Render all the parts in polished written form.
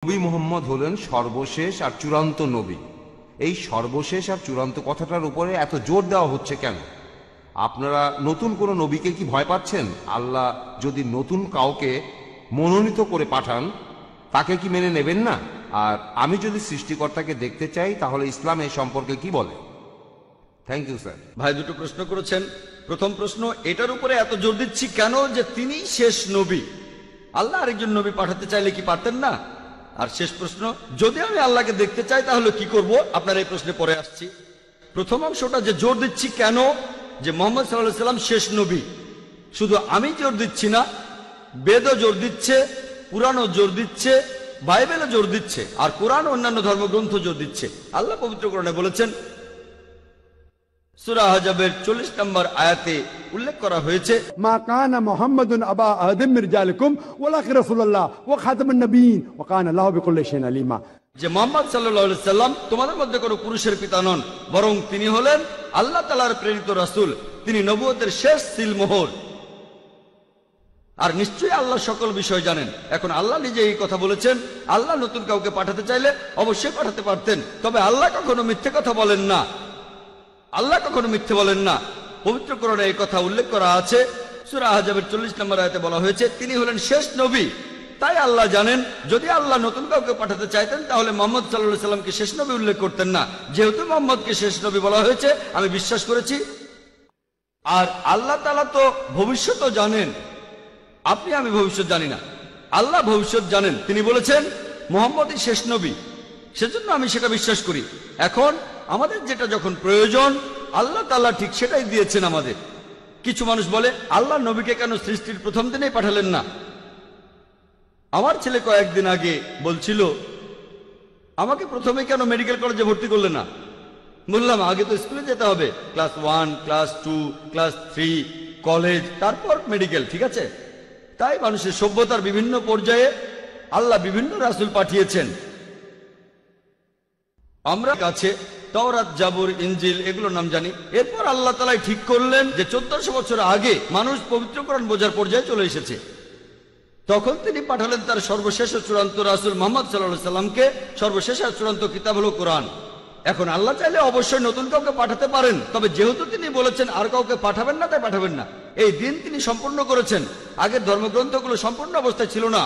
নবী মুহাম্মদ হলেন সর্বশেষ আর চূড়ান্ত নবী। এই সর্বশেষ আর চূড়ান্ত কথাটার উপরে এত জোর দেওয়া হচ্ছে কেন? আপনারা নতুন কোনো নবীকে কি ভয় পাচ্ছেন? আল্লাহ যদি নতুন কাউকে মনোনীত করে পাঠান, তাকে কি মেনে নেবেন না? আর আমি যদি সৃষ্টিকর্তাকে দেখতে চাই, তাহলে ইসলাম এই সম্পর্কে কি বলে? Thank you sir. ভাই দুটো প্রশ্ন করেছেন। প্রথম প্রশ্ন, এটার উপরে এত জোর দিচ্ছি কেন যে তিনি শেষ নবী? আল্লাহ আরেকজন নবী পাঠাতে চাইলে কি পারতেন না? আর শেষ প্রশ্ন, যদি আমি আল্লাহকে দেখতে চাই তাহলে কি করব? আপনার এই প্রশ্নে পরে আসছি। প্রথম অংশটা যে জোর দিচ্ছি কেন যে মোহাম্মদ সাল্লাল্লাহু আলাইহি সাল্লাম শেষ নবী, শুধু আমি জোর দিচ্ছি না, বেদও জোর দিচ্ছে, পুরাণও জোর দিচ্ছে, বাইবেলও জোর দিচ্ছে, আর কোরআন অন্যান্য ধর্মগ্রন্থ জোর দিচ্ছে। আল্লাহ পবিত্র কোরআনে বলেছেন, সূরা আহজাবের 40 নম্বর আয়াতে উল্লেখ করা হয়েছে, মা কানা মুহাম্মাদুন আবা আহাদিম মির রিজালিকুম ওয়ালাকিন রাসূলুল্লাহ ওয়া খাতামুন নবিয়্যিন ওয়া কানা আল্লাহু বিকুল্লি শাইইন আলিমা। যে মুহাম্মদ সাল্লাল্লাহু আলাইহি সাল্লাম তোমাদের মধ্যে কোনো পুরুষের পিতা নন, বরং তিনি হলেন আল্লাহ তাআলার প্রেরিত রাসূল, তিনি নবুয়তের শেষ সিলমোহর, আর নিশ্চয়ই আল্লাহ সকল বিষয় জানেন। এখন আল্লাহ নিজে এই কথা বলেছেন, আল্লাহ নতুন কাউকে পাঠাতে চাইলে অবশ্যই পাঠাতে পারতেন, তবে আল্লাহ কখনো মিথ্যে কথা বলেন না। আল্লাহ কখনো মিথ্যে বলেন না। পবিত্র কোরআনে এই কথা উল্লেখ করা আছে। সূরা আহজাবের 40 নম্বর আয়াতে বলা হয়েছে তিনি হলেন শেষ নবী। তাই আল্লাহ জানেন, যদি আল্লাহ নতুন কাউকে পাঠাতে চাইতেন তাহলে মুহাম্মদ সাল্লাল্লাহু আলাইহি সাল্লামকে শেষ নবী উল্লেখ করতেন না। যেহেতু মুহাম্মদকে শেষ নবী বলা হয়েছে, আমি বিশ্বাস করেছি। আর আল্লাহ তাআলা তো ভবিষ্যৎও জানেন, আপনি আমি ভবিষ্যৎ জানি না, আল্লাহ ভবিষ্যৎ জানেন। তিনি বলেছেন মুহাম্মদই শেষ নবী, সেজন্য আমি সেটা বিশ্বাস করি। এখন আমাদের যেটা যখন প্রয়োজন, আল্লাহ তাআলা ঠিক সেটাই দিয়েছেন আমাদের। কিছু মানুষ বলে, আল্লাহ নবীকে কেন সৃষ্টির প্রথম দিনেই পাঠালেন না? আমার ছেলে কয়েকদিন আগে বলছিল, আমাকে প্রথমে কেন মেডিকেল কলেজে ভর্তি করলেন না? বললাম, আগে তো স্কুলে যেতে হবে, ক্লাস 1, ক্লাস 2, ক্লাস 3, কলেজ, তারপর মেডিকেল, ঠিক আছে? তাই মানুষের সভ্যতার বিভিন্ন পর্যায়ে আল্লাহ বিভিন্ন রাসূল পাঠিয়েছেন। আমরা কাছে তাওরাত, জাবুর, ইনজিল এগুলোর নাম জানি। এরপর আল্লাহ তাআলা ঠিক করলেন যে 1400 বছর আগে মানুষ পবিত্র কোরআন বোঝার পর্যায়ে চলে এসেছে। তখন তিনি পাঠালেন তার সর্বশেষ ও চূড়ান্ত রাসূল মুহাম্মদ সাল্লাল্লাহু আলাইহি সাল্লামকে। সর্বশেষ আর চূড়ান্ত কিতাব হলো কোরআন। এখন আল্লাহ চাইলে অবশ্যই নতুন কাউকে পাঠাতে পারেন, তবে যেহেতু তিনি বলেছেন আর কাউকে পাঠাবেন না, তাই পাঠাবেন না। এই দিন তিনি সম্পূর্ণ করেছেন। আগের ধর্মগ্রন্থগুলো সম্পূর্ণ অবস্থায় ছিল না।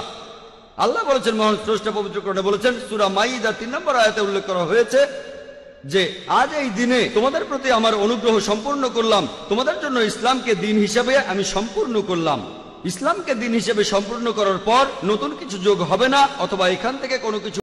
আল্লাহ বলেছেন, মহান স্রষ্টা পবিত্র কোরআনে বলেছেন, সূরা মাইদা 3 নম্বর আয়াতে উল্লেখ করা হয়েছে যে আজ এই দিনে তোমাদের প্রতি আমার অনুগ্রহ সম্পূর্ণ করলাম, তোমাদের জন্য ইসলামকে দিন হিসেবে আমি সম্পূর্ণ করলাম। ইসলামকে দিন হিসেবে সম্পূর্ণ করার পর নতুন কিছু যোগ হবে না, অথবা এখান থেকে কোনো কিছু